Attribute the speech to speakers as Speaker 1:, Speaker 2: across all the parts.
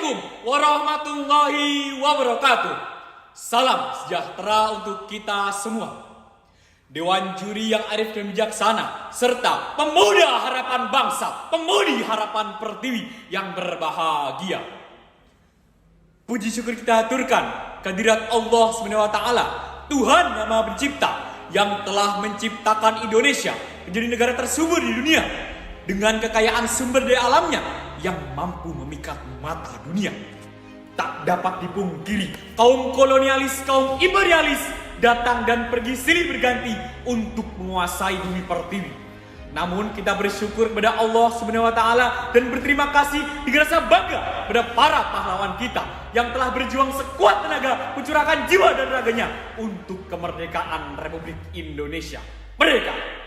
Speaker 1: Assalamualaikum warahmatullahi wabarakatuh. Salam sejahtera untuk kita semua. Dewan juri yang arif dan bijaksana, serta pemuda harapan bangsa, pemudi harapan pertiwi yang berbahagia. Puji syukur kita aturkan kehadirat Allah SWT, Tuhan yang Maha Pencipta, yang telah menciptakan Indonesia menjadi negara tersubur di dunia dengan kekayaan sumber daya alamnya yang mampu memikat mata dunia. Tak dapat dipungkiri, kaum kolonialis, kaum imperialis datang dan pergi silih berganti untuk menguasai bumi pertiwi. Namun kita bersyukur kepada Allah SWT dan berterima kasih dengan rasa bangga pada para pahlawan kita yang telah berjuang sekuat tenaga, mencurahkan jiwa dan raganya untuk kemerdekaan Republik Indonesia. Merdeka!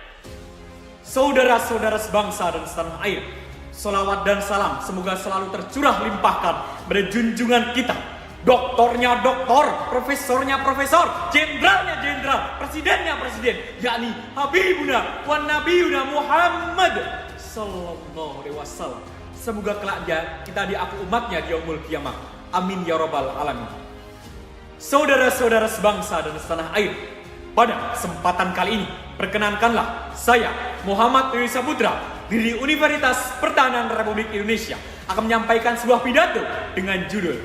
Speaker 1: Saudara-saudara sebangsa dan setanah air, salawat dan salam semoga selalu tercurah limpahkan pada junjungan kita, doktornya doktor, profesornya profesor, jenderalnya jenderal, presidennya presiden, yakni Habibuna wa Nabiyuna Muhammad sallallahu alaihi wasallam. Semoga kelak kita diaku umatnya di yaumul qiyamah. Amin ya rabbal alamin. Saudara-saudara sebangsa dan setanah air, pada kesempatan kali ini perkenankanlah saya Muhammad Dewi Saputra dari Universitas Pertahanan Republik Indonesia akan menyampaikan sebuah pidato dengan judul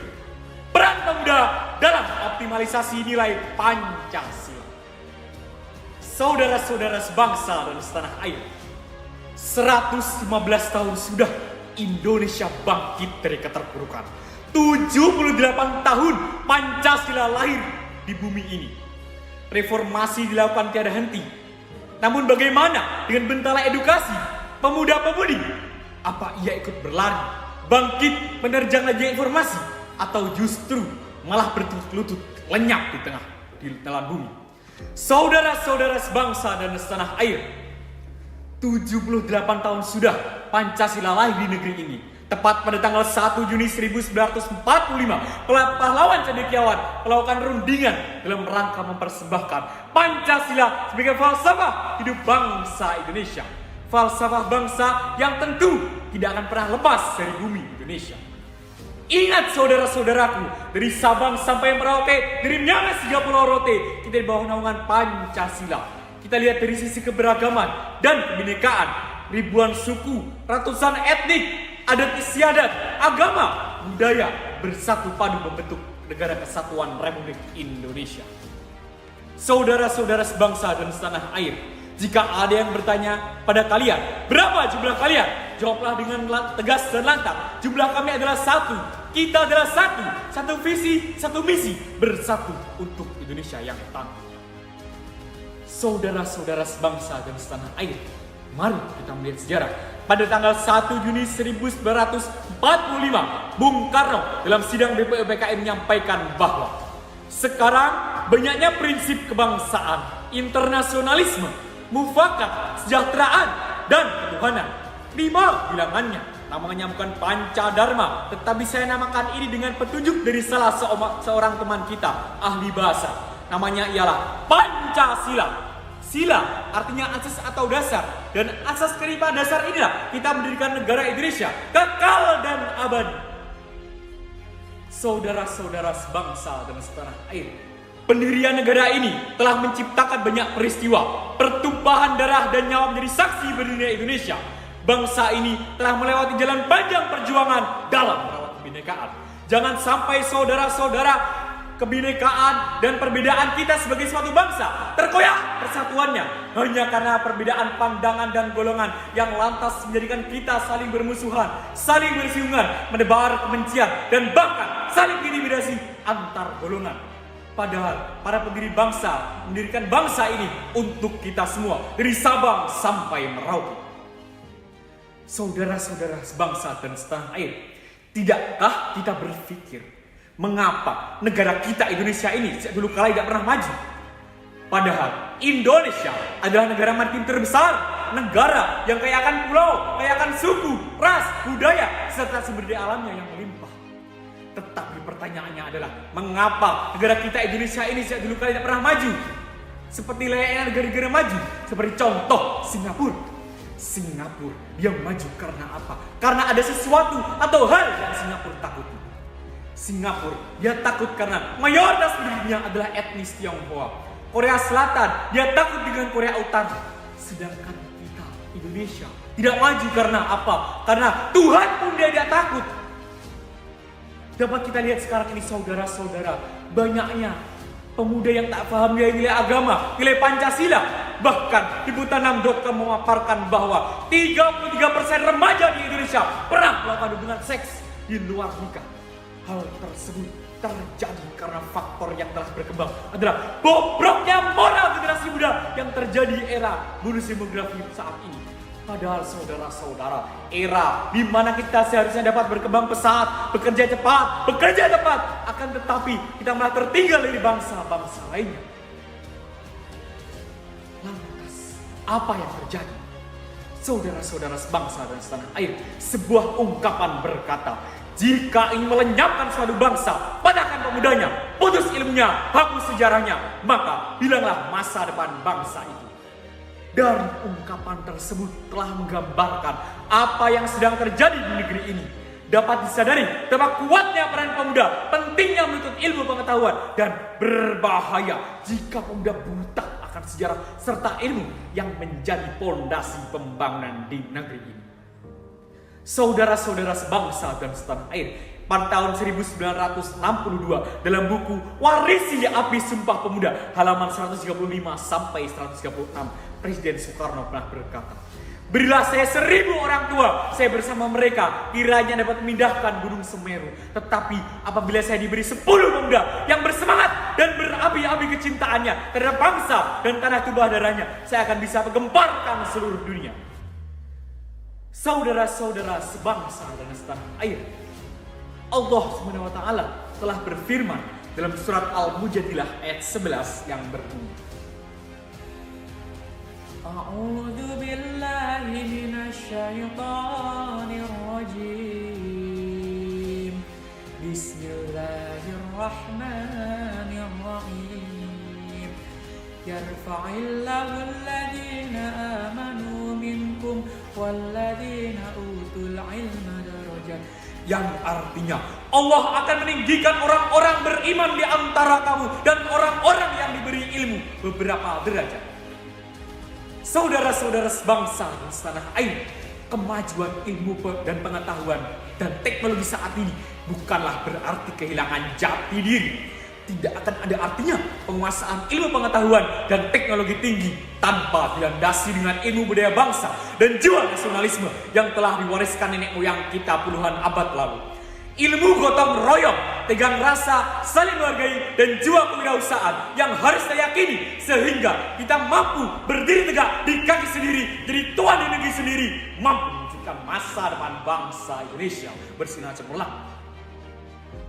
Speaker 1: Peran Pemuda dalam Optimalisasi Nilai Pancasila. Saudara-saudara sebangsa dan setanah air, 115 tahun sudah Indonesia bangkit dari keterpurukan. 78 tahun Pancasila lahir di bumi ini. Reformasi dilakukan tiada henti. Namun bagaimana dengan bentala edukasi pemuda-pemudi? Apa ia ikut berlari, bangkit menerjang lajang informasi, atau justru malah berlutut lenyap di dalam bumi? Saudara-saudara sebangsa dan setanah air, 78 tahun sudah Pancasila lahir di negeri ini. Tepat pada tanggal 1 Juni 1945, pahlawan cendekiawan melakukan rundingan dalam rangka mempersembahkan Pancasila sebagai falsafah hidup bangsa Indonesia. Falsafah bangsa yang tentu tidak akan pernah lepas dari bumi Indonesia. Ingat saudara-saudaraku, dari Sabang sampai Merauke, dari Miangas hingga Pulau Rote, kita di bawah naungan Pancasila. Kita lihat dari sisi keberagaman dan kebinekaan, ribuan suku, ratusan etnik, adat istiadat, agama, budaya bersatu padu membentuk negara kesatuan Republik Indonesia. Saudara-saudara sebangsa dan setanah air, jika ada yang bertanya pada kalian, berapa jumlah kalian? Jawablah dengan tegas dan lantang, jumlah kami adalah satu. Kita adalah satu visi, satu misi, bersatu untuk Indonesia yang tangguh. Saudara-saudara sebangsa dan setanah air, mari kita melihat sejarah. Pada tanggal 1 Juni 1945, Bung Karno dalam sidang BPUPKI menyampaikan bahwa sekarang banyaknya prinsip kebangsaan, internasionalisme, mufakat, kesejahteraan, dan ketuhanan. 5 bilangannya, namanya bukan Pancadharma, tetapi saya namakan ini dengan petunjuk dari salah seorang teman kita, ahli bahasa. Namanya ialah Pancasila. Sila artinya asas atau dasar, dan asas kelima dasar inilah kita mendirikan negara Indonesia kekal dan abadi. Saudara-saudara sebangsa dan setanah air, pendirian negara ini telah menciptakan banyak peristiwa, pertumpahan darah dan nyawa menjadi saksi berdirinya Indonesia. Bangsa ini telah melewati jalan panjang perjuangan dalam merawat kebinekaan. Jangan sampai saudara-saudara, kebinekaan dan perbedaan kita sebagai suatu bangsa terkoyak persatuannya hanya karena perbedaan pandangan dan golongan yang lantas menjadikan kita saling bermusuhan, saling bersinggungan, menebar kebencian, dan bahkan saling intimidasi antar golongan. Padahal para pendiri bangsa mendirikan bangsa ini untuk kita semua, dari Sabang sampai Merauke. Saudara-saudara sebangsa dan setanah air, tidakkah kita berpikir mengapa negara kita Indonesia ini sejak dulu kala tidak pernah maju? Padahal Indonesia adalah negara maritim terbesar, negara yang kaya akan pulau, kaya akan suku, ras, budaya, serta sumber daya alamnya yang melimpah. Tetapi pertanyaannya adalah, mengapa negara kita Indonesia ini sejak dulu kala tidak pernah maju? Seperti layaknya negara-negara maju, seperti contoh Singapura. Singapura yang maju karena apa? Karena ada sesuatu atau hal yang Singapura takuti. Singapura, dia takut karena mayoritas penduduknya adalah etnis Tionghoa. Korea Selatan, dia takut dengan Korea Utara. Sedangkan kita, Indonesia, tidak maju karena apa? Karena Tuhan pun dia tidak takut. Dapat kita lihat sekarang ini saudara-saudara, banyaknya pemuda yang tak paham nilai agama, nilai Pancasila. Bahkan Liputan6.com memaparkan bahwa 33% remaja di Indonesia pernah melakukan hubungan seks di luar nikah. Hal tersebut terjadi karena faktor yang telah berkembang adalah bobroknya moral generasi muda yang terjadi era bonus demografi saat ini. Padahal saudara-saudara, era di mana kita seharusnya dapat berkembang pesat, bekerja cepat, bekerja tepat, akan tetapi kita malah tertinggal dari bangsa-bangsa lainnya. Lantas, apa yang terjadi? Saudara-saudara sebangsa dan setanah air, sebuah ungkapan berkata, jika ingin melenyapkan suatu bangsa, padahkan pemudanya, putus ilmunya, hapus sejarahnya, maka bilanglah masa depan bangsa itu. Dari ungkapan tersebut telah menggambarkan apa yang sedang terjadi di negeri ini. Dapat disadari betapa kuatnya peran pemuda, pentingnya menuntut ilmu pengetahuan, dan berbahaya jika pemuda buta akan sejarah serta ilmu yang menjadi pondasi pembangunan di negeri ini. Saudara-saudara sebangsa dan setanah air, pada tahun 1962 dalam buku Warisi Api Sumpah Pemuda halaman 135 sampai 136, Presiden Soekarno pernah berkata, berilah saya 1000 orang tua, saya bersama mereka kiranya dapat memindahkan Gunung Semeru. Tetapi apabila saya diberi 10 pemuda yang bersemangat dan berapi-api kecintaannya terhadap bangsa dan tanah tumpah darahnya, saya akan bisa menggemparkan seluruh dunia. Saudara-saudara sebangsa dan setanah air, Allah SWT telah berfirman dalam surat Al-Mujadilah ayat 11 yang berbunyi, A'udzu billahi minasyaitonir rajim. Bismillahirrahmanirrahim. Yarfa'illahu alladhina amanu minkum walladzina utul ilma darajat. Yang artinya Allah akan meninggikan orang-orang beriman di antara kamu dan orang-orang yang diberi ilmu beberapa derajat. Saudara-saudara sebangsa dan setanah air, kemajuan ilmu dan pengetahuan dan teknologi saat ini bukanlah berarti kehilangan jati diri. Tidak akan ada artinya penguasaan ilmu pengetahuan dan teknologi tinggi tanpa dilandasi dengan ilmu budaya bangsa dan jiwa nasionalisme yang telah diwariskan nenek moyang kita puluhan abad lalu. Ilmu gotong royong, tegang rasa, saling menghargai, dan jiwa kewirausahaan yang harus kita yakini sehingga kita mampu berdiri tegak di kaki sendiri, jadi tuan di negeri sendiri, mampu mewujudkan masa depan bangsa Indonesia bersinar cemerlang.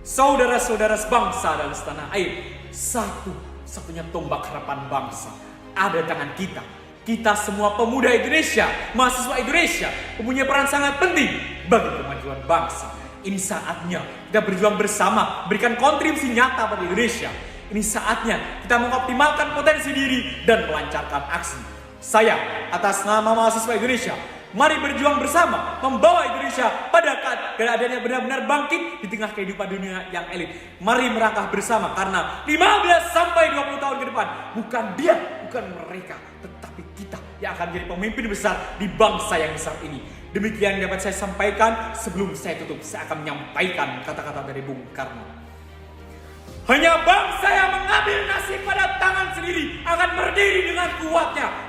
Speaker 1: Saudara-saudara sebangsa dan setanah air, satu-satunya tombak harapan bangsa ada di tangan kita. Kita semua pemuda Indonesia, mahasiswa Indonesia, mempunyai peran sangat penting bagi kemajuan bangsa. Ini saatnya kita berjuang bersama, berikan kontribusi nyata pada Indonesia. Ini saatnya kita mengoptimalkan potensi diri dan melancarkan aksi. Saya, atas nama mahasiswa Indonesia, mari berjuang bersama, membawa Indonesia pada keadaan yang benar-benar bangkit di tengah kehidupan dunia yang elit. Mari melangkah bersama karena 15 sampai 20 tahun ke depan, bukan dia, bukan mereka, tetapi kita yang akan menjadi pemimpin besar di bangsa yang besar ini. Demikian dapat saya sampaikan. Sebelum saya tutup, saya akan menyampaikan kata-kata dari Bung Karno. Hanya bangsa yang mengambil nasib pada tangan sendiri akan berdiri dengan kuatnya.